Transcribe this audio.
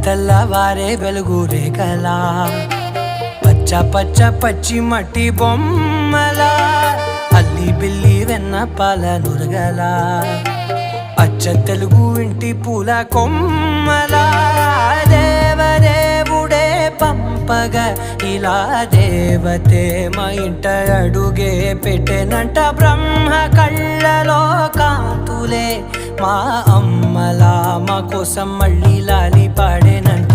తెల్లవారే వెలుగు రేఖలా పచ్చ పచ్చ పచ్చి మట్టి బొమ్మలా అల్లి బిల్లి వెన్న పాల నురగలా అచ్చ తెలుగు ఇంటి పూల కొమ్మలా దేవదేవుడే పంపగా ఇలా దేవతే మా ఇంట అడుగే పెట్టెనంట బ్రహ్మ కళ్ళలో కాంతులే మా అమ్మలా మా కోసం మళ్ళీ లాలి పాడేనంట.